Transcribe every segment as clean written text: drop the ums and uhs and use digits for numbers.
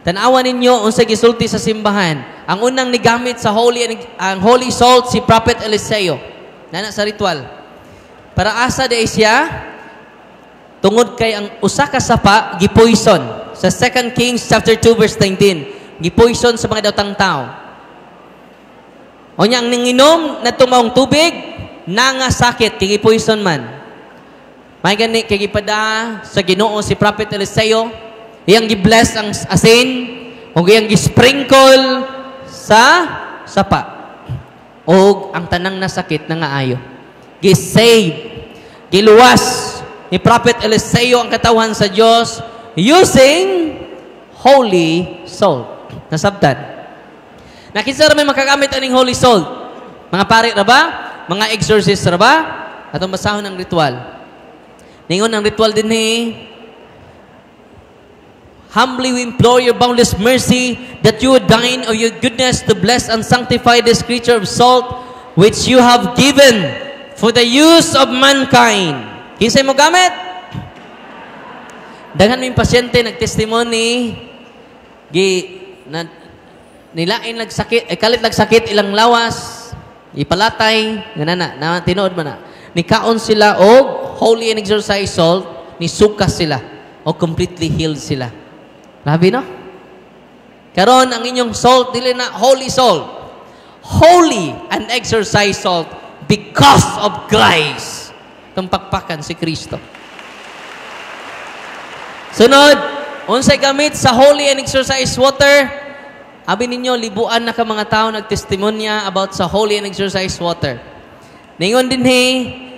Tanawan ninyo unsay gisulti sa simbahan. Ang unang nigamit sa ang holy salt si Prophet Eliseo. Nana sa ritual. Para asa day siya tungod kay ang usa ka sapa gipoison sa 2 Kings chapter 2 verse 19. Gipoison sa mga daotang tao. O niya ang nanginom na tumaong tubig nanga sakit kay gipoison man. May gani kay gipada sa Ginoo si Prophet Eliseo, iyang gi-bless ang asin o iyang gi-sprinkle sa sapa. O ang tanang nasakit na nga ayo. Gi-save, giluwas ni Prophet Eliseo ang katawan sa Dios using holy salt. Nasabtan. Nakita may makagamit aning holy salt. Mga pari ra ba? Mga exorcist ra ba? Atong basahon ang ritual. Ningon ang ritual din humbly we implore your boundless mercy that you would deign of your goodness to bless and sanctify this creature of salt which you have given for the use of mankind. Kinsay mo gamit? Daghan may pasyente nagtestimony nilain nagsakit, kalit nagsakit ilang lawas, ipalatay, ganana, na tinuod man na. Nikaon sila og holy and exorcised salt, nisukas sila o completely healed sila. Labi no? Karon ang inyong salt dili na holy salt. Holy and exorcised salt because of grace. Tumpakpakan si Kristo. Sunod, unsay gamit sa holy and exorcised water? Abi ninyo libuan na ka mga tao nagtestimonya about sa holy and exorcised water. Ningon din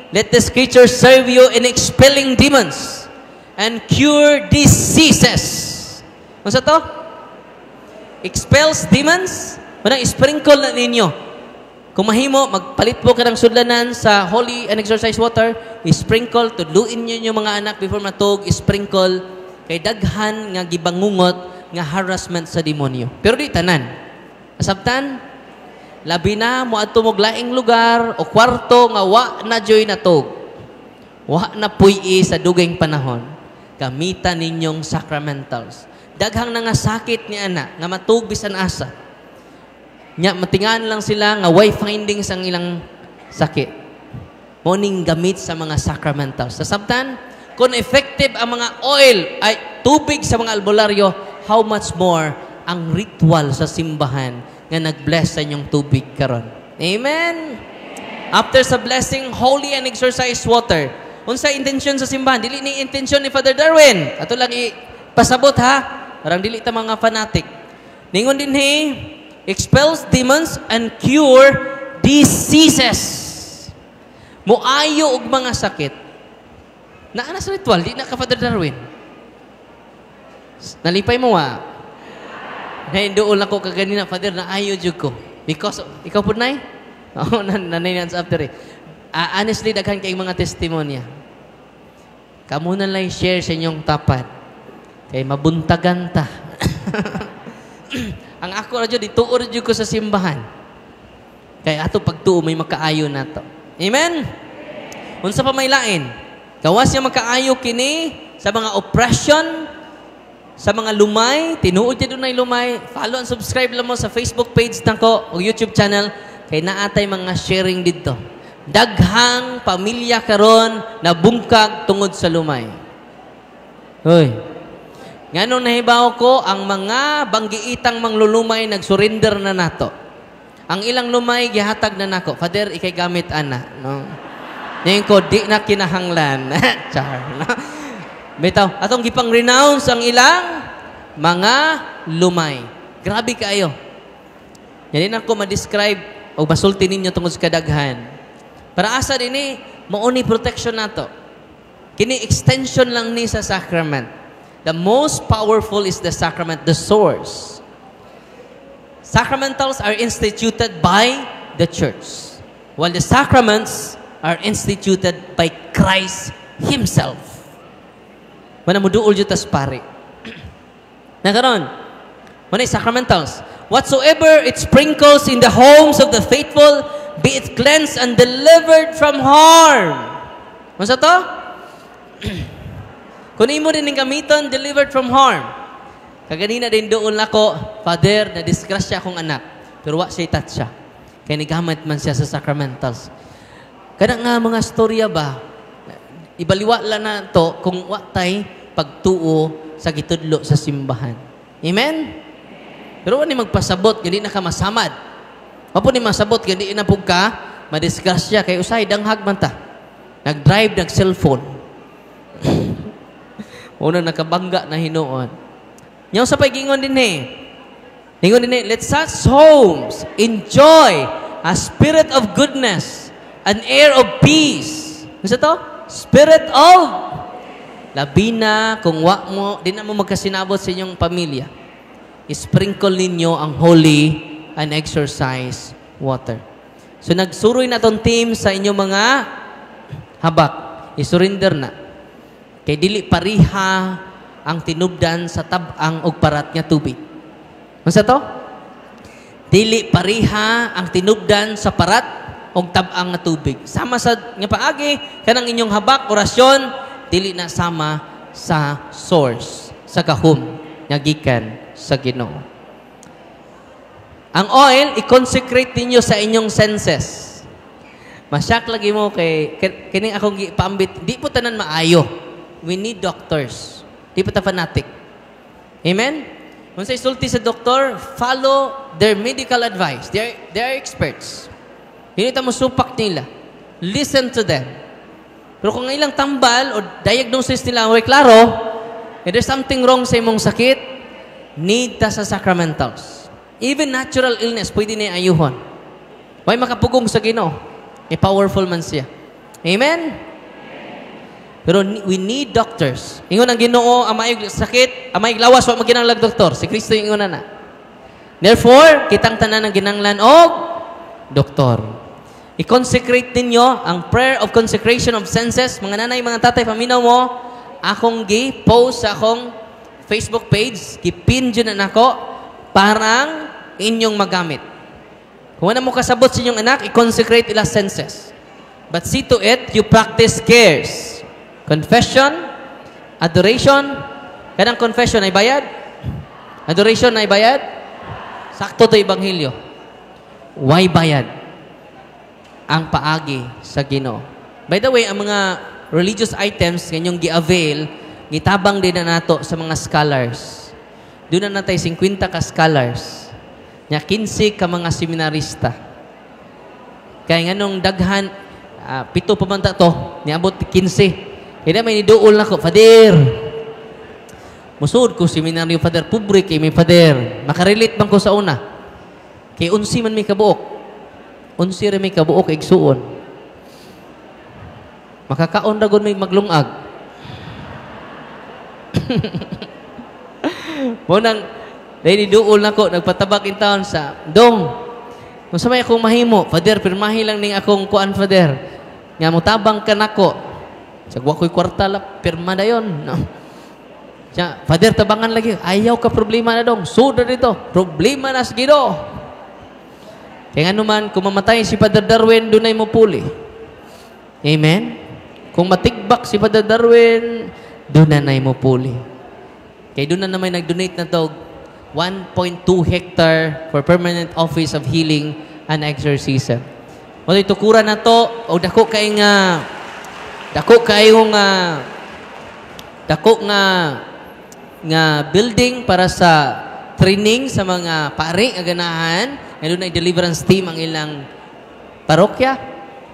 let this creature serve you in expelling demons and cure diseases. Ano sa to? Expels demons? Manang sprinkle na ninyo. Kung mahimo, magpalit po ka ng sudlanan sa holy and exorcised water, sprinkle, tudluin nyo yung mga anak before matug, sprinkle, kay daghan nga gibangungot nga harassment sa demonyo. Pero di tanan. Asabtan, labi na mo adto mo laing lugar o kwarto nga wa na joy natog. Wa na puy sa dugayng panahon. Gamitan ninyong sacramentals. Daghang nga sakit ni ana nga matug bisan asa. Nya matingan lang sila nga way findings ang ilang sakit. Morning gamit sa mga sacramentals. Asabtan, kung effective ang mga oil ay tubig sa mga albularyo, how much more ang ritual sa simbahan nga nag-bless sa inyong tubig karon. Amen? After sa blessing, holy and exorcised water. Unsa intention sa simbahan? Dili ni intention ni Father Darwin. Ato lang ipasabot ha. Parang dili ta mga fanatic. Ningon din expels demons and cure diseases. Muayo og mga sakit. Naana sa ritual, di na ka Father Darwin. Nalipay mo Nahindoon ako kaganina, Father, na ayaw jud ko. Because, ikaw po na Oo, nanay after honestly, daghan kayong mga testimonya. Kamu na lang share sa inyong tapat. Kay mabuntagan ta. Ang ako radyo, dituor jud ko sa simbahan. Kay ato pagtuo, may makaayo na to. Amen? Unsa pa may lain? Gawas niya makaayo kini sa mga oppression, sa mga lumay, tinuod niya doon ay lumay. Follow and subscribe lang mo sa Facebook page nako o YouTube channel kay naatay mga sharing dito. Daghang pamilya karon na bungkag tungod sa lumay. Hoy. Nganong nahibaw ko ang mga banggiitang manglulumay nagsurrender na nato. Ang ilang lumay gihatag na nako. Father, ikay gamit ana, no? Ngayon ko di na kinahanglan. Char. No? Bitaw, atong gipang renounce ang ilang mga lumay. Grabe kaayo. Yan din ako ma-describe o masulti ninyo tungod sa kadaghan. Para asa din mauni protection nato. Kini extension lang ni sa sacrament. The most powerful is the sacrament, the source. Sacramentals are instituted by the church, while the sacraments are instituted by Christ Himself. Mana muduol jud tas pare. Nakaron. Manay sacramentals. Whatsoever it sprinkles in the homes of the faithful, be it cleansed and delivered from harm. Masa to? Kung imo din gamiton, delivered from harm. Kaganina din doon ako, Father, na-disgrasya akong anak. Pero wa siya touch siya. Kaya nigamit man siya sa sacramentals. Kada nga mga storya ba, ibaliwa lang na to kung watay pagtuo sa gitudlo sa simbahan. Amen? Pero wala magpasabot, hindi na ka masamad. Wapo ni masabot, hindi na po ka, madisgrasya, kay usay, danghag man ta. Nag-drive, nag-cellphone. Unang nakabangga na hinuon. Yung sa pag-ingon din let's us homes enjoy a spirit of goodness, an air of peace. Ano to? Spirit of labina, kung wa mo, di na mo magkasinabot sa inyong pamilya. Sprinkle ninyo ang holy and exercise water. So nagsuroy na tong team sa inyong mga habak. I-surrender na. Kay dili pariha ang tinubdan sa tabang og parat nga tubig. Unsa to? Dili pariha ang tinubdan sa parat og tabang nga tubig. Sama sa nga paagi kanang inyong habak orasyon dili na sama sa source, sa kahum nga gikan sa Ginoo. Ang oil i-consecrate ninyo sa inyong senses. Masyak lagi mo kay kining akong gipaambit, di po tanan maayo. We need doctors. Di pa ta fanatic. Amen? Kung sa isulti sa doktor, follow their medical advice. They are experts. Hindi ta mo supak nila. Listen to them. Pero kung ilang tambal o diagnosis nila ay klaro, if there's something wrong sa imong sakit, need ta sa sacramentals. Even natural illness, pwede na ayuhon. May makapugong sa Ginoo. Powerful man siya. Amen? Pero we need doctors. Ingon ang Ginoo, ang maayong sakit, ang maayong lawas, wag maginanglag doktor. Si Kristo yung ingon na. Therefore, kitang tanan ng ginanglan og doktor. I-consecrate ninyo ang prayer of consecration of senses. Mga nanay, mga tatay, paminaw mo, akong gi-post sa akong Facebook page, kipin dyan na ako, parang inyong magamit. Kung wala mo kasabot sa inyong anak, i-consecrate ila senses. But see to it, you practice cares. Confession, adoration. Kanang confession ay bayad? Adoration ay bayad? Sakto to Ebanghelyo. Why bayad? Ang paagi sa Ginoo. By the way, ang mga religious items ngayong gi-avail, gitabang din na nato sa mga scholars. Doon na natay 50 ka scholars. Nya 15 ka mga seminarista. Kaya nganong daghan, 7 pa man ta to, niabot 15. Kaya may niduol na ko, Father, musud ko seminaryo, Father, public, may Father. Makarelate man ko sa una. Kaya unsi man may kabuok. Unsi rin may kabuok, igsuon. Makakaon ragon may maglungag. Munang, dahil niduol na ko, nagpatabak in town sa, Dong, kung sa may akong mahimo, Father, pirmahi lang ning akong kuan, Father. Nga mo tabang ka nako. Sagwa ko'y kwarta lang, pirma na yun. No? Siya, Father, tabangan lagi. Ayaw ka problema na dong. Suda dito. Problema na sa Ginoo. Kaya nga naman, kung mamatay si Father Darwin, doon ay mo puli. Amen? Kung matigbak si Father Darwin, doon na mo puli. Kaya doon na naman nag-donate na to 1.2 hectare for permanent office of healing and exorcism. Muli, tukuran na to, o dako kay nga dako nga building para sa training sa mga pari nga ganahan. Ngayon ay deliverance team ang ilang parokya.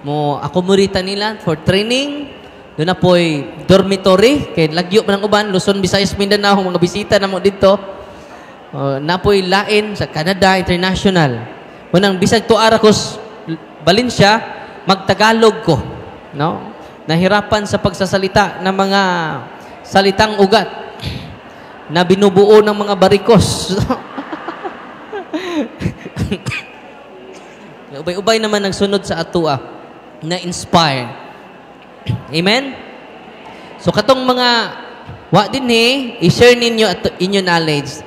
Mo akomodita nila for training. Doon na po'y dormitory. Kaya lagyo pa ng uban, Luzon, Visayas, Mindanao, mga bisita na mo dito. Na po'y lain sa Canada International. Munang bisag to Arakos, Valencia, magtagalog ko. No? Nahirapan sa pagsasalita ng mga salitang ugat na binubuo ng mga barikos. Ubay-ubay naman nagsunod sa atua na inspire. Amen? So katong mga wa din i-share ninyo at inyo knowledge.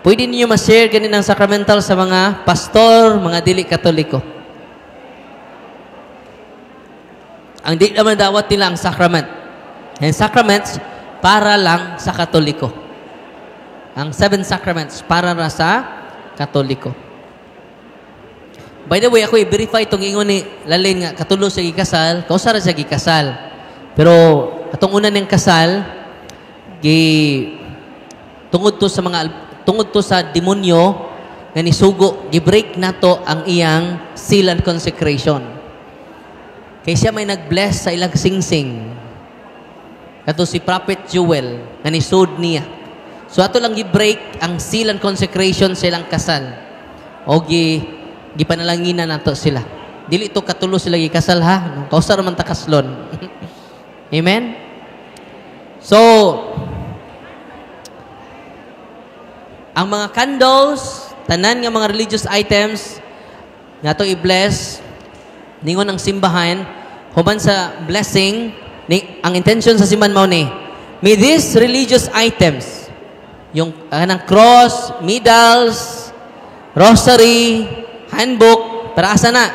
Pwede ninyo ma-share ganin ang sacramental sa mga pastor, mga dili katoliko. Ang di naman dawat nila ang sacrament. And sacraments para lang sa katoliko. ang 7 sacraments para ra sa Katoliko. By the way, ako i-verify itong ingon ni Lalin nga, katulo siya gikasal, kausa ra siya gikasal. Pero, atong una niyang kasal, tungod to sa demonyo, nga nisugo, gi-break nato ang iyang seal and consecration. Kaya siya may nag-bless sa ilang singsing. Kato si Prophet Joel, nga nisud niya. So, ato lang gi-break ang seal and consecration sa ilang kasal. O gipanalangina nato sila. Dili ito katulo sila gikasal ha. Kausa ra man ta kaslon. Amen? So, ang mga candles, tanan nga mga religious items, nga ito i-bless, ningon ang simbahan, human sa blessing, ang intention sa simbahan mao ni, may these religious items, yung kanang cross, medals, rosary, handbook, para asa na?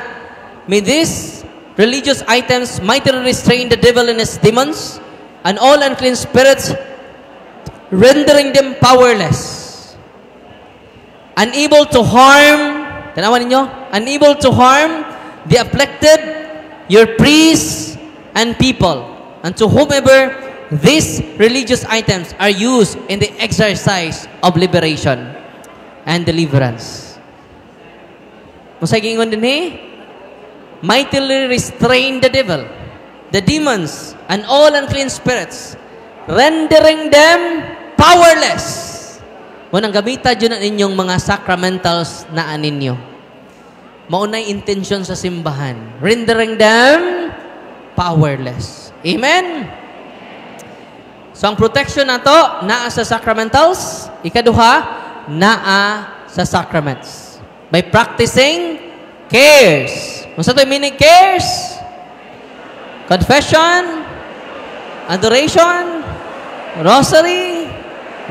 May these religious items mightily restrain the devil and his demons and all unclean spirits, rendering them powerless. Unable to harm, tanawan ninyo? Unable to harm the afflicted, your priests, and people, and to whomever these religious items are used in the exercise of liberation and deliverance. Masay gingon din mightily restrain the devil, the demons, and all unclean spirits, rendering them powerless. Munang gamita dyan na ninyong mga sacramentals na aninyo. Maunay intention sa simbahan. Rendering them powerless. Amen? So, ang protection na to, naa sa sacramentals. Ikaduha, naa sa sacraments. By practicing cares. Kung sa ito meaning cares? Confession, adoration, rosary,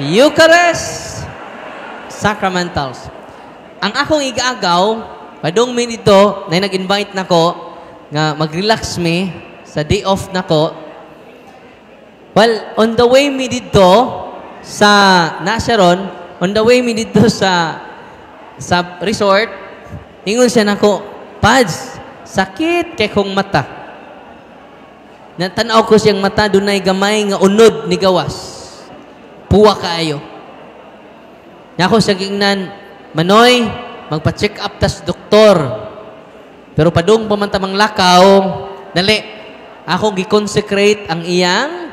Eucharist, sacramentals. Ang akong igagaw, padong mi dito, na nag-invite na ko, nga mag-relax mi, sa day off na ko. Well, on the way mi dito, sa Nasharon, on the way mi dito sa resort, ingon siya na ko, Pads, sakit kay kong mata. Natanaw ko siyang mata, dunay gamay nga unod ni gawas. Puwa kaayo. Nako sa gingnan, Manoy, magpa-check up tas doktor. Pero padung pamantamang lakaw, dali, ako gi-consecrate ang iyang,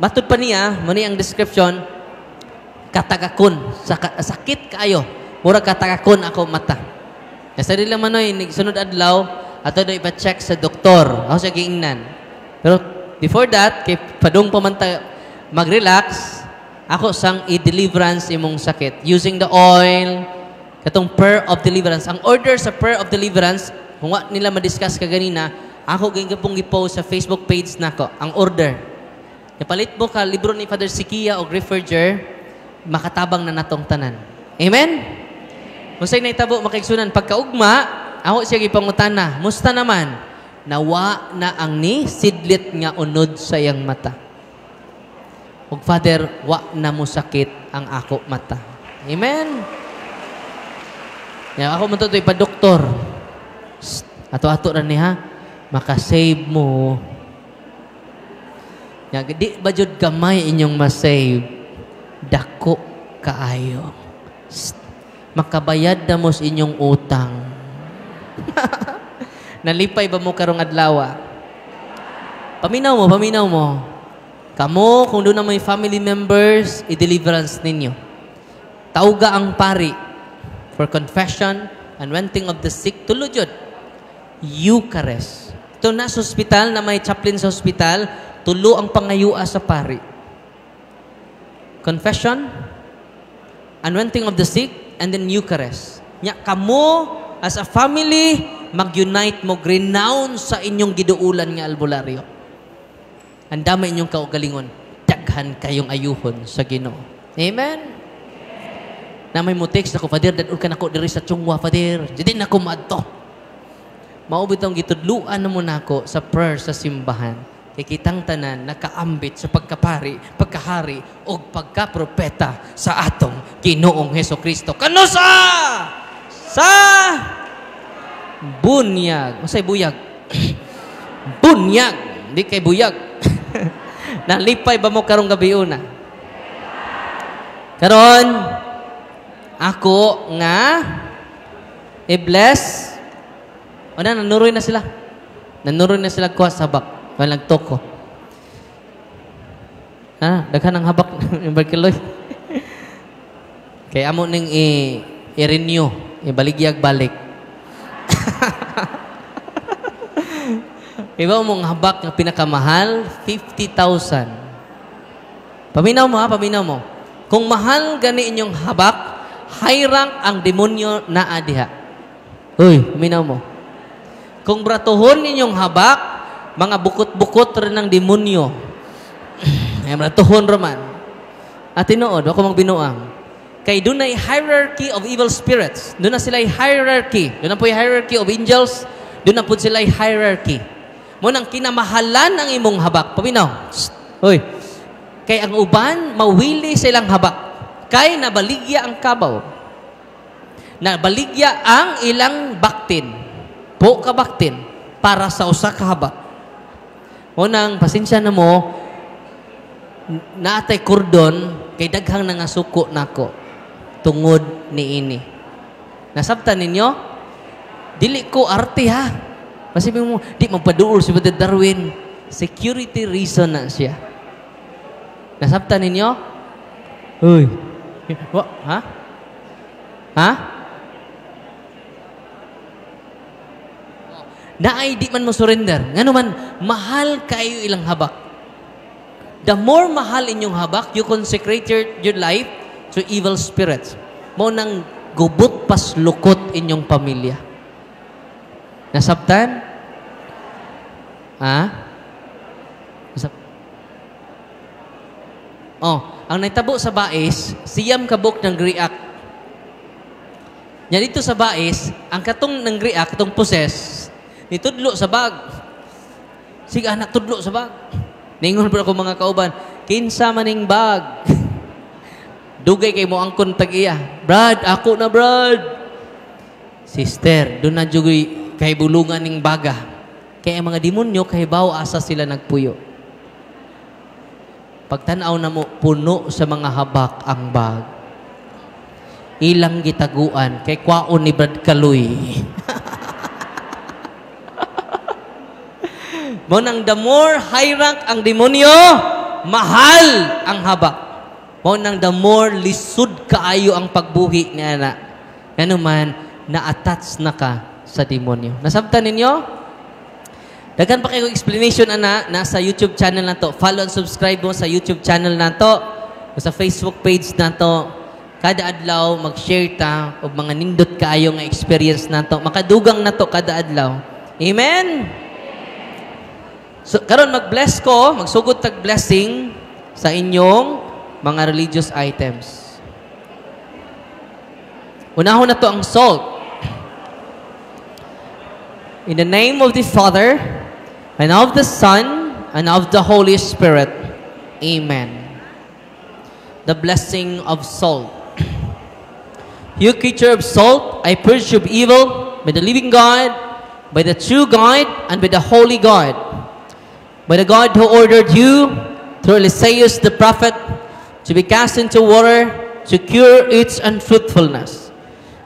matod pa niya, mani ang description, katagakon, sakit kaayo, mura katagakon ako mata. Kasi rin lang Manoy, sunod adlaw, ato na ipa-check sa doktor. Ako sa gingnan. Pero before that, kay padung pamanta mag-relax, ako sang i-deliverance imong sakit. Using the oil, katong prayer of deliverance. Ang order sa prayer of deliverance, kung what nila ma-discuss kaganina, ako ganyan pong i-post sa Facebook page nako. Ang order. Napalit mo ka, libro ni Father Sikia o Grifferger, makatabang na natong tanan. Amen? Musay na itabo, makiksunan. Pagkaugma, ako siya ipangutana. Musta naman? Nawa na ang ni sidlit nga unod sa iyang mata. Ug Father, wa na mo sakit ang ako mata. Amen? Yan, ako man ito ipa-doktor. Ato-ato na niya, makasave mo. Yan, di ba jud gamay inyong masave? Dako kaayo. Makabayad na mo sa inyong utang. Nalipay ba mo karong adlaw? Paminaw mo. Kamo, kung doon na may family members, i-deliverance ninyo. Tauga ang pari for confession, anointing of the sick, tulod yun. Eucharist. Ito na sa hospital, na may chaplain sa hospital, tulo ang pangayua sa pari. Confession, anointing of the sick, and then Eucharist. Nya, kamo, as a family, mag-unite mo, renounce sa inyong giduulan nga albularyo. Ang dami inyong kaugalingon, daghan kayong ayuhon sa Ginoo. Amen? Na may mo text ako, Father, dadul ka na ko diri sa Chungwa, Father. Jadi na ko maadto. Maubit ang gitudluan na mo na ako sa prayer sa simbahan. kay kitang tanan nakaambit sa pagkapari, pagkahari o pagkapropeta sa atong Ginoong Hesukristo. Kano sa bunyag. Masay buyag. Bunyag. Hindi kay buyag. Nalipay ba mo karong gabi una? Karon, ako nga i-bless. O na, nanuroy na sila. Nanuroy na sila kuha sa habak. Walang toko. Daghan ang habak ng Barkiloy. Kaya amo ning i-renew. Ibaligyag balik. Iba mong habak ng pinakamahal, 50,000. Paminaw mo ha, paminaw mo. Kung mahal gani inyong habak, high rank ang demonyo na adiha. Uy, paminaw mo. Kung bratuhon ninyong habak, mga bukot-bukot rin ng demonyo. Ay bratuhon raman. At tinuod, ako magbinuang. Kay doon ay hierarchy of evil spirits. Doon na sila ay hierarchy. Doon na po yung hierarchy of angels. Doon na po sila ay hierarchy. Munang kinamahalan ang imong habak. Paminaw. Uy. Kay ang uban, mawili silang habak. Kay nabaligya ang kabaw. Nabaligya ang ilang baktin. Po ka baktin. Para sa usa ka habak. Munang, pasensya na mo, naatay kordon, kay daghang nangasuko nako tungod ni ini. Nasabtan ninyo? Dili ko arte ha. Kasi mo, di magpaduol si Brother Darwin. Security reason na siya. Nasabtan ninyo? Uy. Ha? Ha? Naay di man mo surrender. Ngano man, mahal kayo ilang habak. The more mahal inyong habak, you consecrate your life to evil spirits. Mo nang gubot pas lukot inyong pamilya. Nasabtan? Ha? Ang naitabo sa bais, siyam kabuk ng griak. Nya dito sa bais, ang katong ng griak, katong possess, nitudlo sa bag. Sige, anak, tudlo sa bag. Ningon pa ako mga kauban, kinsa maning bag. Dugay kay mo ang kontag-iya. Brad, ako na, Brad. Sister, doon na jugoy kay bulungan ning baga. Kaya mga demonyo, kay baw asa sila nagpuyo. Pagtanaw na mo, puno sa mga habak ang bag. Ilang gitaguan, kay kwaon ni Brad Kaloy. Mo nang the more high rank ang demonyo, mahal ang habak. Mo nang the more lisod kaayo ang pagbuhi ni ana. Ano man, na-attach na ka sa demonyo. Nasabtan ninyo? Daghan pa kayo explanation ana nasa YouTube channel na to. Follow and subscribe mo sa YouTube channel na to o sa Facebook page na to. Kada adlaw mag-share ta og mga nindot kaayo nga experience na to. Makadugang na to kada adlaw. Amen. So, karon mag-bless ko, magsugod tag blessing sa inyong mga religious items. Unahon na to ang salt. In the name of the Father, and of the Son, and of the Holy Spirit. Amen. The blessing of salt. You creature of salt, I purge you of evil by the living God, by the true God, and by the holy God. By the God who ordered you, through Eliseus the prophet, to be cast into water, to cure its unfruitfulness.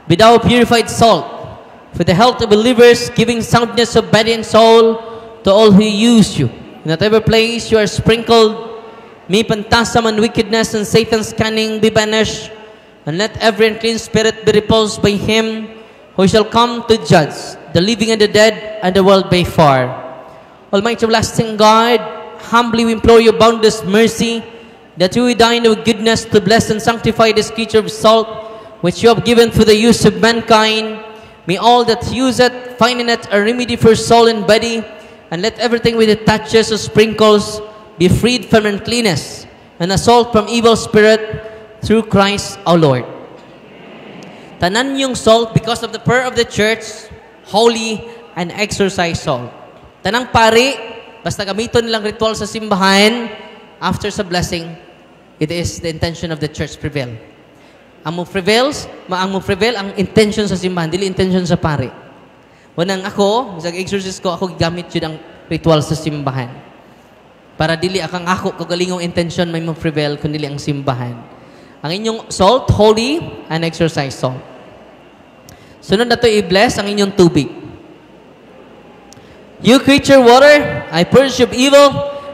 Be thou purified salt, for the health of believers, giving soundness of body and soul to all who use you. In whatever place you are sprinkled, may phantasm and wickedness and Satan's cunning be banished, and let every unclean spirit be repulsed by him who shall come to judge the living and the dead, and the world by far. Almighty everlasting God, humbly we implore your boundless mercy, that you will dine with goodness to bless and sanctify this creature of salt, which you have given for the use of mankind. May all that use it find in it a remedy for soul and body, and let everything with it touches or sprinkles be freed from uncleanness, and assault from evil spirit, through Christ our Lord. Tanan yung salt because of the prayer of the church, holy and exorcised salt. Tanang pari, Basta gamiton nilang ritual sa simbahan, after sa blessing, it is the intention of the church prevail. Ang mo prevail ang intention sa simbahan, dili intention sa pari. Wanang ako, sa exorcist ko, ako gamit yun ang ritual sa simbahan. Para dili akang ako, kagalingong intention may mo prevail, kundi ang simbahan. Ang inyong salt, holy, and exorcise salt. Sunod na ito, i-bless ang inyong tubig. You creature water, I purge you of evil,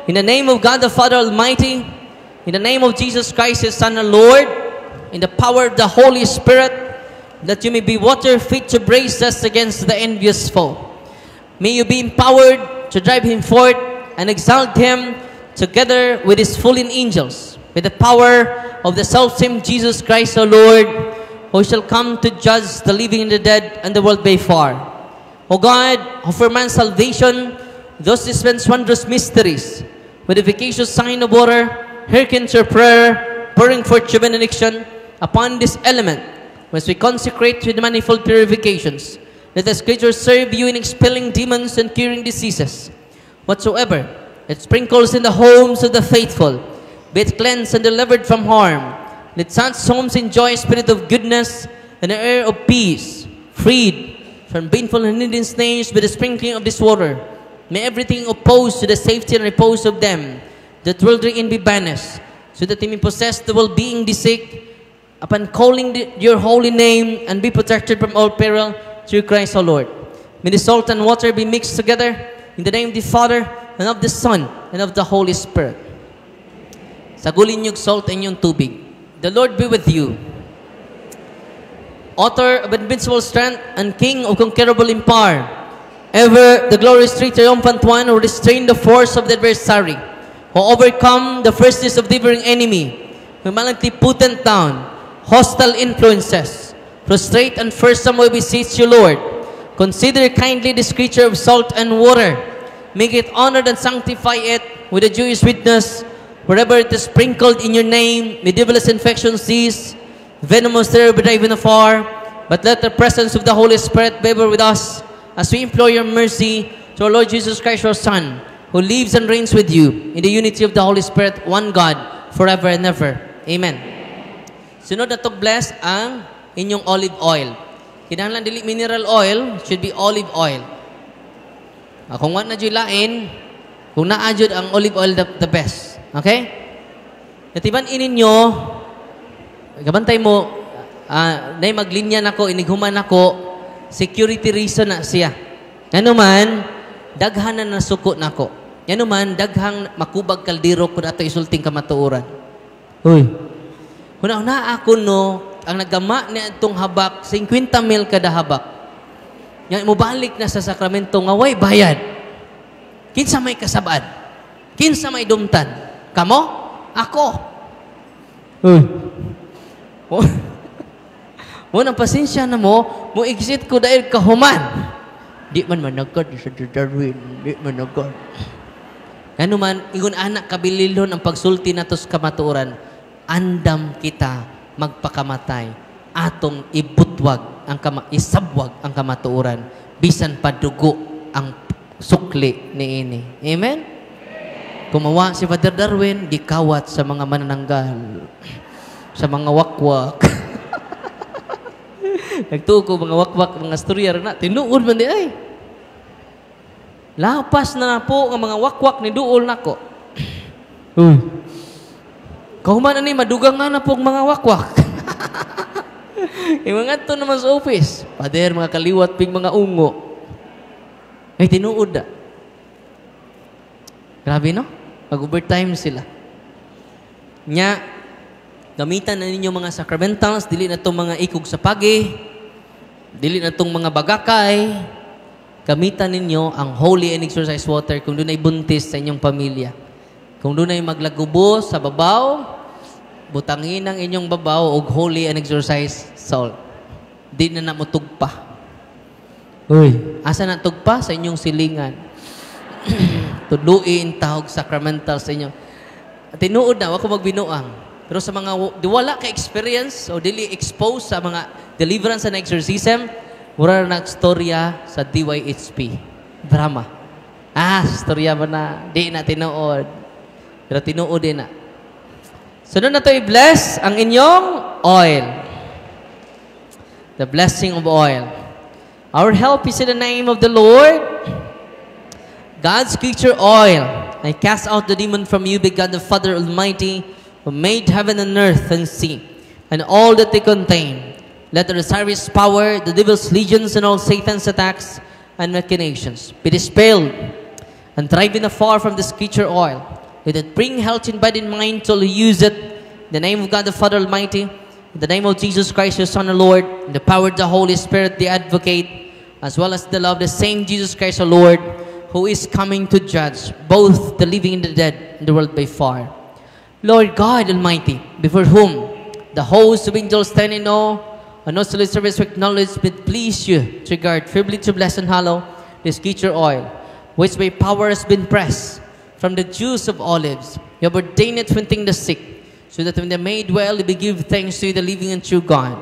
in the name of God the Father Almighty, in the name of Jesus Christ, His Son and Lord, in the power of the Holy Spirit, that you may be water fit to brace us against the envious foe. May you be empowered to drive him forth and exalt him together with his fallen angels, with the power of the self-same Jesus Christ, our Lord, who shall come to judge the living and the dead, and the world by far. O God, offer man's salvation, thus dispense wondrous mysteries, with efficacious sign of water, hearken to your prayer, pouring forth your benediction upon this element, as we consecrate with manifold purifications. Let the Scriptures serve you in expelling demons and curing diseases. Whatsoever it sprinkles in the homes of the faithful, be it cleansed and delivered from harm. Let such homes enjoy a spirit of goodness and an air of peace, freed from baneful and hidden snares by the sprinkling of this water. May everything opposed to the safety and repose of them that will therein be banished, so that they may possess the well-being they seek, upon calling your holy name, and be protected from all peril through Christ our Lord. May the salt and water be mixed together in the name of the Father, and of the Son, and of the Holy Spirit. Sagulin niyong salt and yung tubig. The Lord be with you. Author of invincible strength and King of conquerable in power, ever the glorious triumphant one who restrained the force of the adversary, who overcome the fierceness of the differing enemy, who malignly put them down, hostile influences, prostrate and fearsome we beseech you, Lord. Consider kindly this creature of salt and water. Make it honored and sanctify it with a Jewish witness. Wherever it is sprinkled in your name, may devilish infections cease, venomous terror be driven afar. But let the presence of the Holy Spirit be ever with us, as we implore your mercy to our Lord Jesus Christ, your Son, who lives and reigns with you in the unity of the Holy Spirit, one God, forever and ever. Amen. Sunod na bless ang inyong olive oil. Kinahanglan dili mineral oil, should be olive oil. Kung wala na dyan lain, kung naadjud ang olive oil, the best. Okay? Natiban ininyo, kabantay mo, na maglinya nako, inighuman nako, security reason na siya. Ano man, daghan na nasuko nako. Ano man, daghang makubag kaldiro kung ato isulting kamatuuran. Uy. Huna ako no, ang nagama niya itong habak, 50 mil kada habak. Yan, mubalik na sa sakramento nga, way bayad. Kinsa may kasabaan? Kinsa may dumtan? Kamo? Ako. Uy. Mo nang pasensya na mo exit ko dahil kahuman. Di man managad sa Darwin. Di man managad. Ano man, ingon anak kabililon ang pagsulti natos kamatuoran, andam kita magpakamatay. Atong ibutwag, isabwag ang kamatuoran. Bisan padugo ang sukli ni ini. Amen? Kumawa si Father Darwin, gikawat sa mga manananggal. Sa mga wakwak. Nagtuko mga wakwak, mga storya na. Tinuod man di ay. Lapas na po ang mga wakwak ni duol nako. Kahuman ni madugang nga na po ang mga wakwak. Yung mga ito naman sa office. Pader, mga kaliwat, ping mga ungo. Ay, tinuod na. Grabe, no? Mag-overtime sila. Nya, gamitan na ninyo mga sacramentals, dili na itong mga ikog sa pagi, dili na itong mga bagakay, gamitan ninyo ang holy and exorcised water kung doon ay buntis sa inyong pamilya. Kung doon ay maglagubo sa babaw, butangin ang inyong babaw og holy and exorcised salt. Di na namutugpa. Uy, asa na tugpa? Sa inyong silingan. Tudluin, tawag, sacramental sa inyo. Tinuod na, wako magbinuang. Pero sa mga wala ka experience o dili expose sa mga deliverance and exorcism, mura na storya sa DYHP. Drama. Storya ba na? Di na tinuod. Pero tinuod din na. Sunod na to i-bless ang inyong oil. The blessing of oil. Our help is in the name of the Lord. God's creature oil. I cast out the demon from you by God the Father Almighty, who made heaven and earth and sea, and all that they contain. Let the Osiris power, the devil's legions, and all Satan's attacks and machinations be dispelled and driven afar from this creature oil. Let it bring health in body and mind till you use it. In the name of God the Father Almighty, in the name of Jesus Christ, your Son, our Lord, in the power of the Holy Spirit, the Advocate, as well as the love of the same Jesus Christ, our Lord, who is coming to judge both the living and the dead in the world by fire. Lord God Almighty, before whom the host of angels stand in awe, and also the service of acknowledge, but please you to guard, privilege to bless and hallow this creature oil, which by power has been pressed from the juice of olives. You have ordained it to the sick, so that when they are made well, they give thanks to you, the living and true God.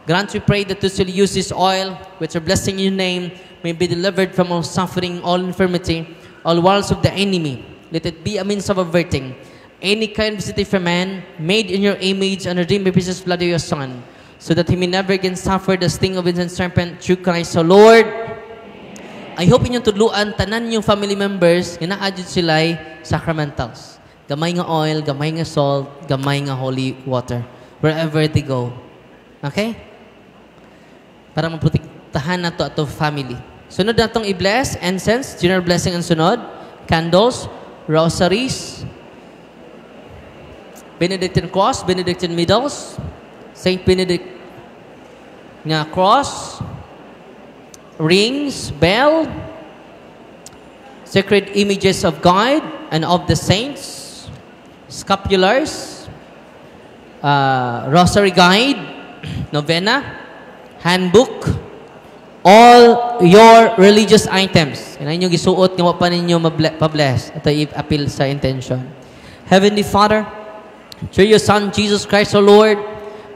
Grant, we pray, that those who use this oil, which are blessing your name, may be delivered from all suffering, all infirmity, all wiles of the enemy. Let it be a means of averting any kind of visitation from man, made in your image and redeemed by precious blood of your Son, so that he may never again suffer the sting of the serpent, through Christ our Lord. I hope inyong tudluan, tanan yung family members, nga na-adjud sila'y sacramentals. Gamay nga oil, gamay nga salt, gamay nga holy water, wherever they go. Okay? Para maprotektahan na to ato family. Sunod na itong i-bless, incense, general blessing ang sunod, candles, rosaries, Benedictine cross, Benedictine middles, Saint Benedict nga cross, rings, bell, sacred images of God and of the saints, scapulars, rosary guide, novena, handbook, all your religious items. Yan ang inyong gisuot nga pa ninyo pa-bless. Ito i-appeal sa intention. Heavenly Father, through your Son, Jesus Christ, our Lord,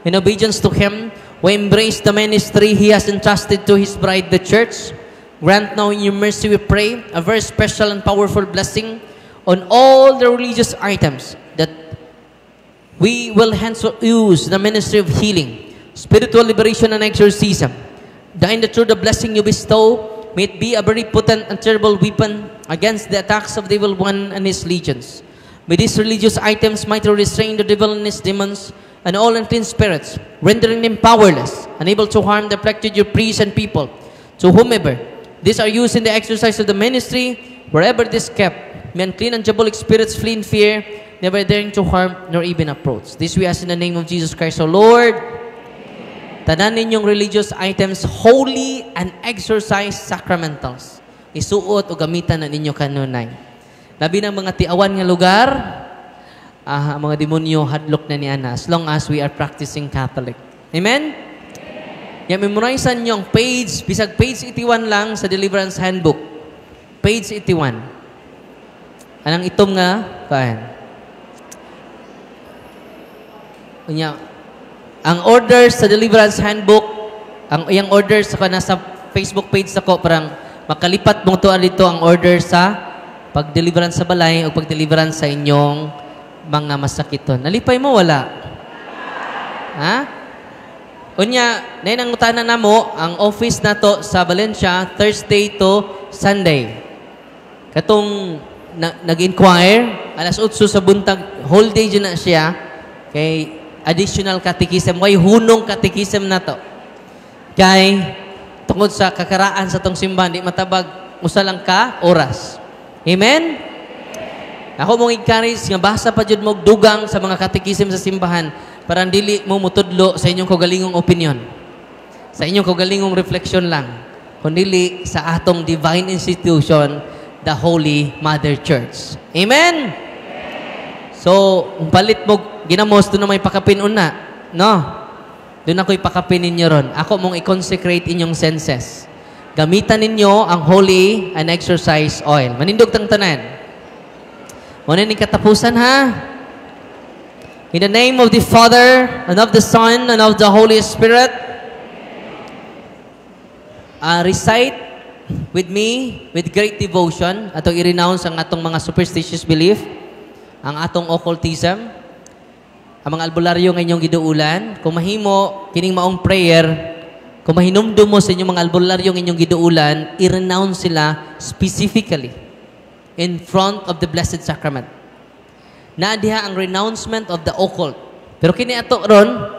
in obedience to Him, we embrace the ministry He has entrusted to His bride, the Church. Grant now in your mercy, we pray, a very special and powerful blessing on all the religious items, that we will henceforth use the ministry of healing, spiritual liberation, and exorcism. Thine that through the blessing you bestow, may it be a very potent and terrible weapon against the attacks of the evil one and his legions. May these religious items mightily restrain the devil and his demons, and all unclean spirits, rendering them powerless, unable to harm the afflicted your priests and people, to whomever these are used in the exercise of the ministry, wherever this kept, may unclean and diabolic spirits flee in fear, never daring to harm nor even approach. This we ask in the name of Jesus Christ, our Lord. Tanan ninyong religious items, holy and exorcised sacramentals, isuot o gamitan na ninyo kanunay. Labi ng mga tiawan nga lugar, mga demonyo hadlok na ni Ana, as long as we are practicing Catholic. Amen? Yan, memorizean nyo ang page, bisag page 81 lang sa Deliverance Handbook. Page 81. Anong itom nga? Kain. Ang orders sa Deliverance Handbook, ang orders sa nasa Facebook page ako, parang makalipat mong tuan dito ang order sa pag-deliverance sa balay o pag-deliverance sa inyong mga masakiton. Nalipay mo, wala? Ha? Unya, nainang utanan na mo, ang office na to sa Valencia, Thursday to Sunday. Katong nag-inquire, alas 8 sa buntag, whole day dyan na siya, kay additional catechism, way hunong catechism na to. Kay, tungkol sa kakaraan sa tong simbahan, di matabag, usa lang ka, oras. Amen? Ako mong encourage nga basa pa jud mo dugang sa mga catechism sa simbahan para dili mo mutudlo sa inyong kaugalingong opinion. Sa inyong kaugalingong reflection lang. Kundi sa atong divine institution, the Holy Mother Church. Amen? So, palit mo ginamos doon na may pakapin una. No? Doon ako ipakapin ninyo ron. Ako mong i-consecrate inyong senses. Gamitan ninyo ang holy and exorcise oil. Manindog tang tanan. Muna ni katapusan, ha? In the name of the Father, and of the Son, and of the Holy Spirit, recite with me, with great devotion, ato i-renounce ang atong mga superstitious belief, ang atong occultism, ang mga albularyo nga inyong giduulan. Kung mahimo, kining maong prayer, kung mahinumdum mo sa inyong mga albularyo nga inyong giduulan, i-renounce sila specifically in front of the Blessed Sacrament. Naadiha ang renouncement of the occult. Pero kini ato ron,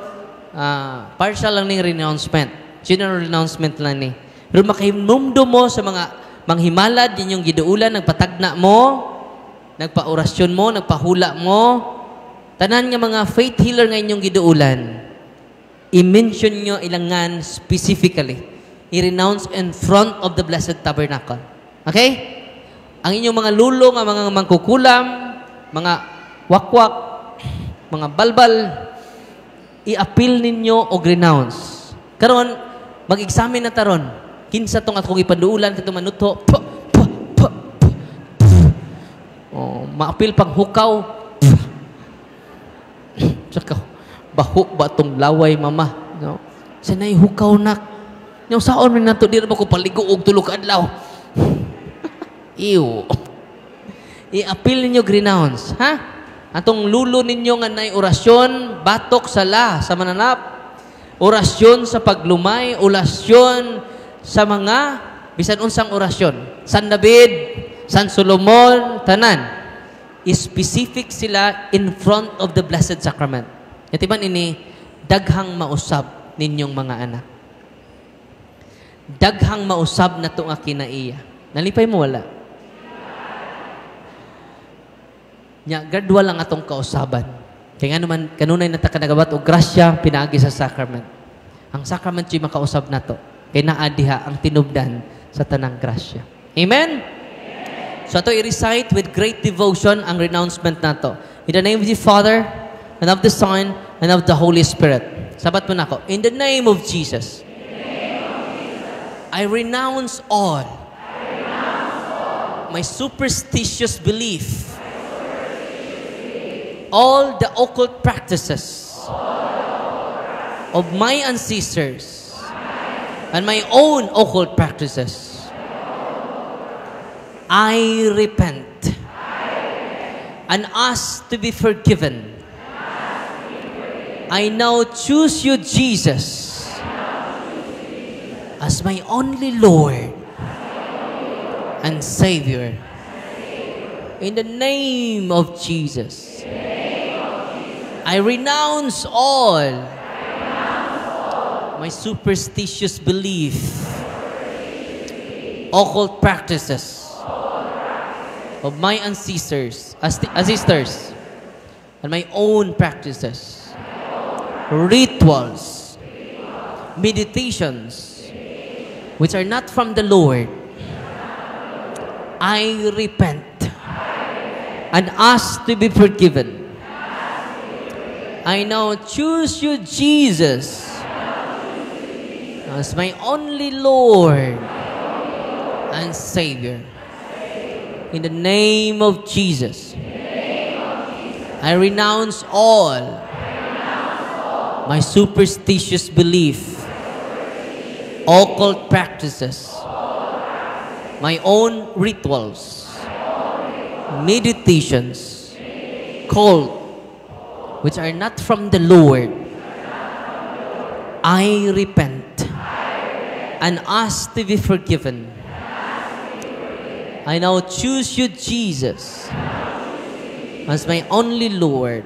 partial lang ning renouncement. General renouncement lang ni. Pero makahinumdum mo sa mga manghimalad inyong giduulan, nagpatagna mo, nagpaorasyon mo, nagpahula mo, tanan nga mga faith healer nga inyong giduulan, i-mention nyo ilangan specifically. I-renounce in front of the Blessed Tabernacle. Okay? Ang inyong mga lulo nga mga mangkukulam, mga wakwak, mga balbal, i-appeal ninyo og renounce. Karon, mag-examine na taron. Kinsa tong atong ipanduulan katong manuto. Ma-appeal pang hukaw. Tsaka, baho ba itong laway, mama? No? Sanay hukaw nak. Yung saon rin na ito, di na ba ko paligo og tulog adlaw? Ew. I-appeal ninyo renounce. Ha? Atong lulo ninyo nga nay orasyon, batok sala sa mananap, orasyon sa paglumay, orasyon sa mga bisan unsang orasyon. San David, San Solomon, tanan. Specific sila in front of the Blessed Sacrament. Yatiban ini, daghang mausab ninyong mga anak. Daghang mausab na itong kinaiya. Nalipay mo wala? Nya, gardwa lang atong kausaban. Kaya nga naman, kanunay na takanagabat o grasya, pinaagi sa sacrament. Ang sacrament yung makausab na to. Kaya naadiha ang tinubdan sa tanang grasya. Amen? So ito i-recite with great devotion ang renouncement na to. In the name of the Father, and of the Son, and of the Holy Spirit. Sabat mo na ako. In the name of Jesus. I renounce all my superstitious belief, all the occult practices of my ancestors, and my own occult practices. I repent and ask to be forgiven. I now choose you, Jesus, as my only Lord and Savior. In the name of Jesus, I renounce all my superstitious belief, occult practices of my ancestors, and my own practices, rituals, meditations, which are not from the Lord. I repent and ask to be forgiven. I now choose you, Jesus, as my only Lord and Savior. In the name of Jesus, I renounce all my superstitious belief, occult practices, my own rituals, meditations, cult, which are not from the Lord. I repent and ask to be forgiven. I now choose you, Jesus, as my only Lord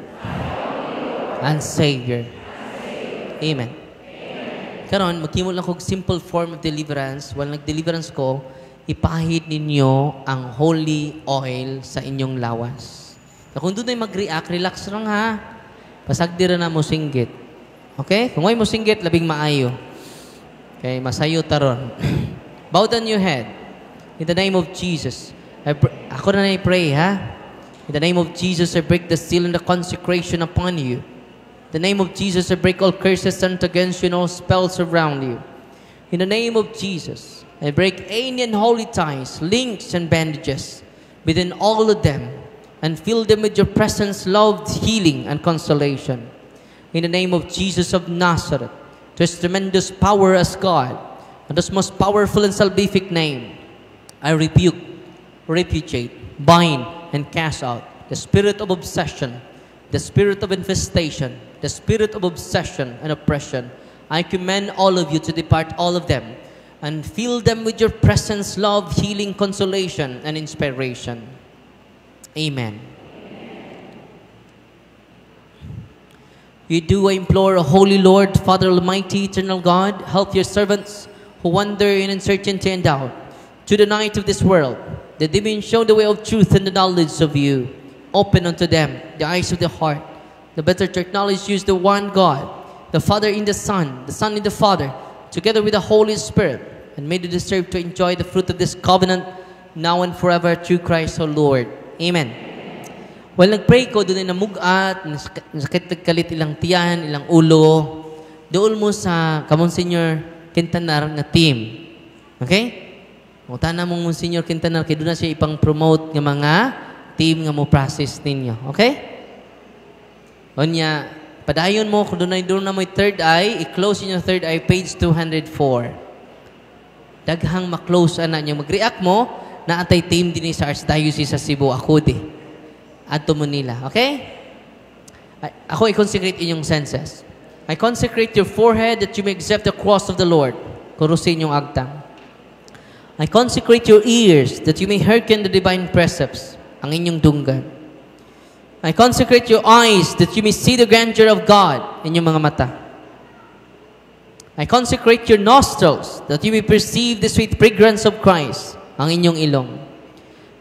and Savior. Amen. Karon, magkimot lang kong simple form of deliverance. While nag-deliverance ko, ipahid ninyo ang holy oil sa inyong lawas. Na kung doon ay mag-react, relax lang ha. Pasagdira na mo singgit. Okay? Kung ay mo singgit, labing maayo. Okay, masayo taron. Bow down your head. In the name of Jesus, ako na pray, ha? In the name of Jesus, I break the seal and the consecration upon you. In the name of Jesus, I break all curses sent against you and all spells around you. In the name of Jesus, I break any unholy ties, links, and bandages within all of them and fill them with your presence, love, healing, and consolation. In the name of Jesus of Nazareth, to his tremendous power as God, and his most powerful and salvific name, I rebuke, repudiate, bind, and cast out the spirit of obsession, the spirit of infestation, the spirit of obsession and oppression. I command all of you to depart, all of them, and fill them with your presence, love, healing, consolation, and inspiration. Amen. You do, I implore, O Holy Lord, Father Almighty, Eternal God, help your servants who wander in uncertainty and doubt to the night of this world, that they may show the way of truth and the knowledge of you. Open unto them the eyes of the heart, the better to acknowledge you as the one God, the Father in the Son in the Father, together with the Holy Spirit, and may they deserve to enjoy the fruit of this covenant now and forever through Christ our Lord. Amen. Well, nag-pray ko, doon ay namugat, nasakit kalit ilang tiyan, ilang ulo. Doon mo sa Monsignor Quintanar na team. Okay? Utana mong Monsignor Quintanar, kaya doon na siya ipang-promote ng mga team nga mo process ninyo. Okay? O niya, padayon mo, kung doon na mo yung third eye, i-close yung third eye, page 204. Daghang ma-close na niyo. Mag-react mo, na atay team din sa Archdiocese sa Cebu, ako di. Adto mo nila. Okay? Ako i-consecrate inyong senses. I consecrate your forehead that you may accept the cross of the Lord. Kurusin yung agtang. I consecrate your ears that you may hearken the divine precepts. Ang inyong dunggan. I consecrate your eyes that you may see the grandeur of God. Inyong mga mata. I consecrate your nostrils that you may perceive the sweet fragrance of Christ. Ang inyong ilong.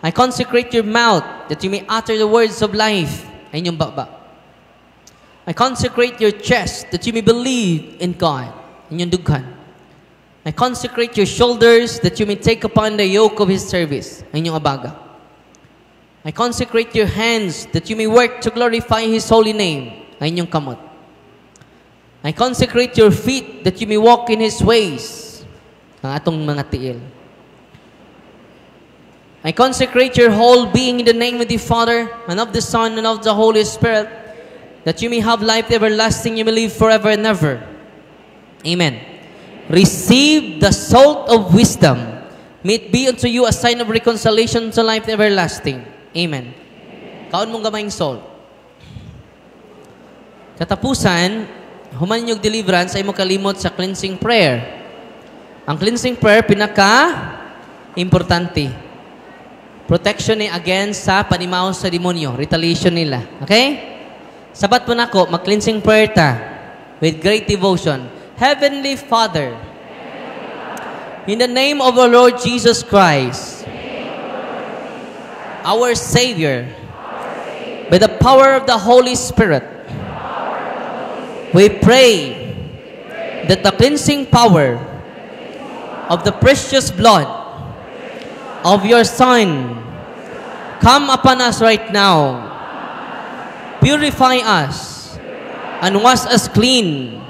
I consecrate your mouth that you may utter the words of life. Ang inyong baba. I consecrate your chest that you may believe in God. Ang inyong dughan. I consecrate your shoulders that you may take upon the yoke of His service. Ang inyong abaga. I consecrate your hands that you may work to glorify His holy name. Ang inyong kamot. I consecrate your feet that you may walk in His ways. Ang atong mga tiil. I consecrate your whole being in the name of the Father, and of the Son, and of the Holy Spirit, that you may have life everlasting, you may live forever and ever. Amen. Receive the salt of wisdom. May it be unto you a sign of reconciliation to life everlasting. Amen. Kaon mong gamayng salt. Katapusan, human yung deliverance ay mo kalimot sa cleansing prayer. Ang cleansing prayer, pinaka-importante. Protection ni against sa panimaw sa demonyo. Retaliation nila. Okay? Sabat po na ako, mag-cleansing prayer ta with great devotion. Heavenly Father, in the name of our Lord Jesus Christ, our Savior, by the power of the Holy Spirit, we pray that the cleansing power of the precious blood of your Son come upon us right now. Purify us and wash us clean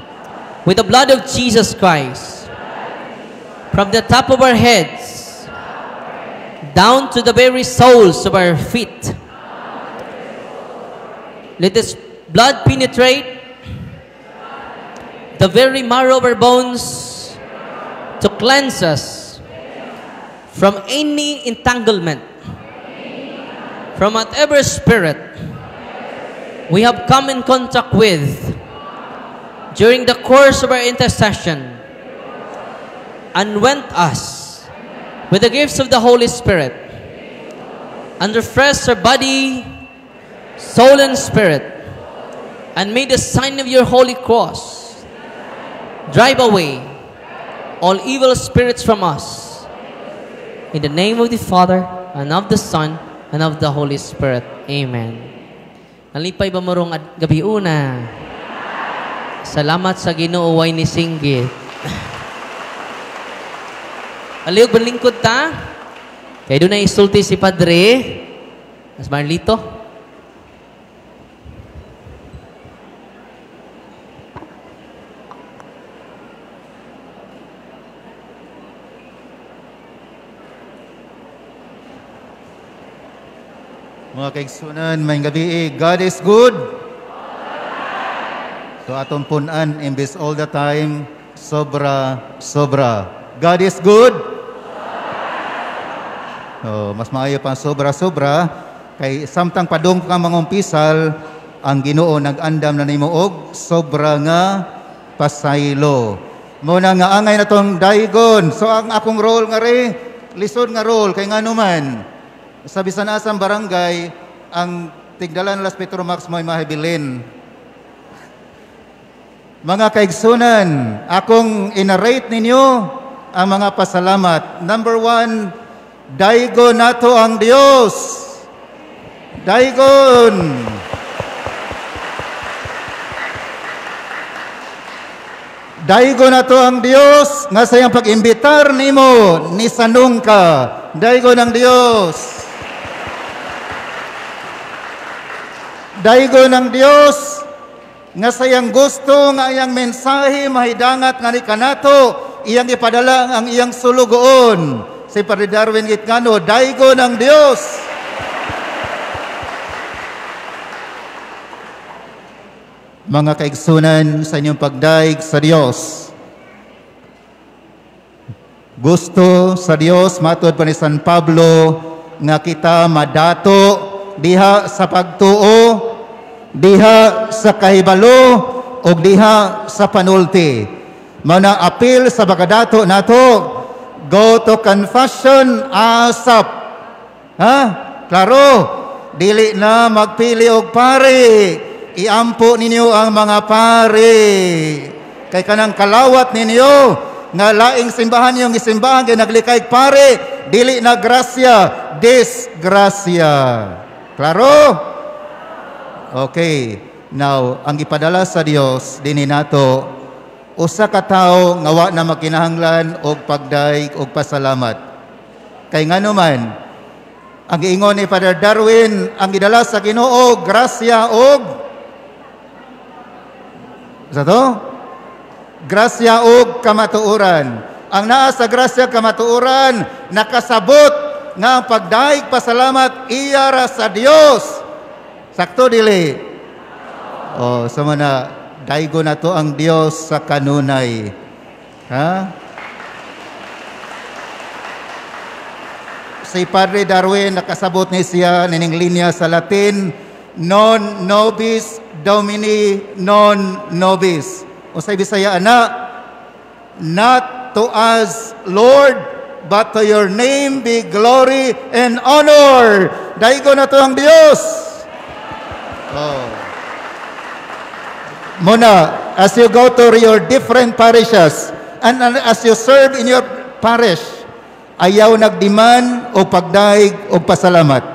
with the blood of Jesus Christ. From the top of our heads down to the very soles of our feet. Let this blood penetrate the very marrow of our bones to cleanse us from any entanglement, from whatever spirit we have come in contact with during the course of our intercession, and went us with the gifts of the Holy Spirit, and refresh our body, soul, and spirit, and made the sign of your holy cross drive away all evil spirits from us. In the name of the Father, and of the Son, and of the Holy Spirit. Amen. Nalipay ba mo rong gabi una? Salamat sa Ginoo way ni singgit. Aliyog balingkod ta? Kaya doon na isulti si Padre. Mas Marlito. Mga kaigsunan, may gabi, God is good. So atong punan, imbes all the time, sobra. God is good. Oh, mas maayo pa sobra-sobra kay samtang padung ka mangumpisal ang Ginoo nag-andam na nimo og sobra nga pasaylo. Muna nga angay na tong daigon. So ang akong role nga rin, lisod nga role kay ngano man sa bisan asang barangay ang tigdalan Las Petromax mo'y mahibilin. Mga kaigsunan, akong inarate ninyo ang mga pasalamat. Number 1, daigon nato ang Dios. Daigon. Daigon nato ang Dios nga sayang pag-imbitar nimo ni sanong ka. Daigon ang Dios. Daigon ang Dios nga sayang gusto nga iyang mensahe mahidangat nga ni kanato iyang ipadala ang iyang sulugoon. Si Padre Darwin Gitngano, daigon ang Dios. Mga kaigsunan sa inyong pagdaig sa Dios. Gusto sa Dios matod pa ni San Pablo nga kita madato diha sa pagtuo, diha sa kahibalo o diha sa panulti. Mana apil sa bagadato nato, go to confession ASAP. Ha? Klaro, dili na magpili og pare. Iampo ninyo ang mga pare. Kay kanang kalawat ninyo nga laing simbahan yung isimbahan kay naglikay pare, dili na grasya, disgrasya. Klaro? Okay. Now, ang ipadala sa Dios dinhi nato usa ka tawo nga wa na makinahanglan og pagdaig og pasalamat. Kay ngano man ang giingon ni Father Darwin, ang gidala sa Ginoo grasya og sa to? Grasya og kamatuoran. Ang naa sa grasya kamatuoran, nakasabot nga ang pagdaig pasalamat iya ra sa Dios. Sakto dili? Oh, sa mana daigo na to ang Dios sa kanunay. Ha? Si Padre Darwin nakasabot ni siya nining linya sa Latin, non nobis Domini non nobis. O sa Bisaya ana, not to us, Lord, but to your name be glory and honor. Daigo na to ang Dios. Oh. Muna, as you go to your different parishes and as you serve in your parish, ayaw nagdiman o pagdaig o pasalamat.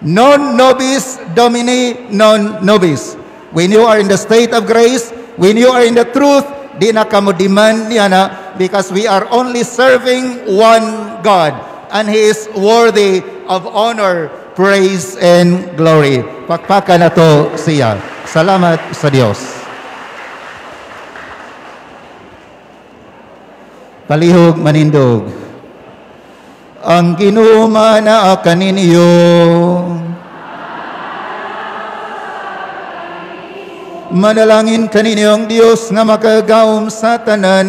Non nobis Domini non nobis. When you are in the state of grace, when you are in the truth, di na kamo demand niya na because we are only serving one God and He is worthy of honor, praise, and glory. Pakpakan na to siya. Salamat sa Diyos. Palihog manindog. Ang ginuma na kaninyo, manalangin kaninyo ang Diyos nga makagaom sa tanan,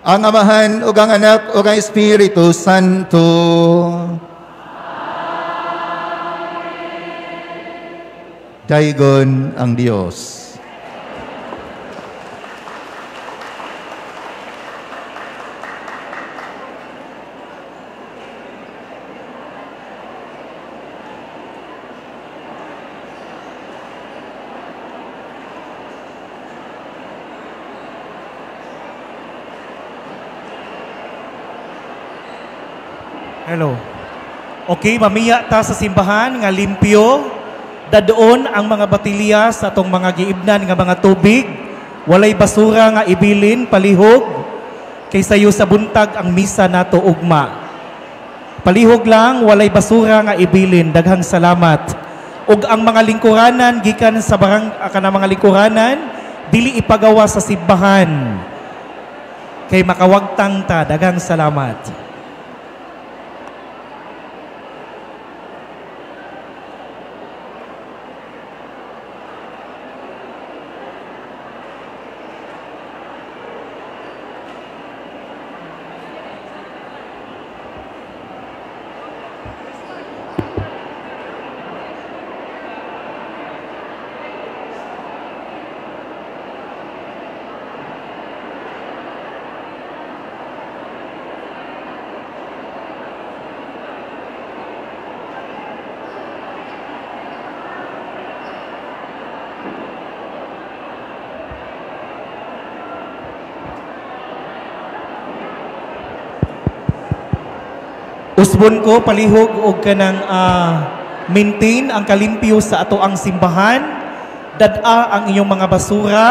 ang Amahan ug ang Anak ug ang Espiritu Santo. Daigon ang Diyos. Hello. Okay, mamiya ta sa simbahan nga limpyo. Dadoon ang mga batilya sa atong mga giibnan nga mga tubig. Walay basura nga ibilin, palihog. Kaysa sa buntag ang misa nato ugma. Palihog lang, walay basura nga ibilin. Daghang salamat. Ug ang mga lingkuranan, gikan sa kanang mga lingkuranan, dili ipagawa sa simbahan. Kay makawagtang ta, daghang salamat. Usbon ko palihog og kanang maintain ang kalimpyo sa ato ang simbahan. Dad-a ang inyong mga basura.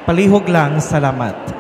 Palihog lang, salamat.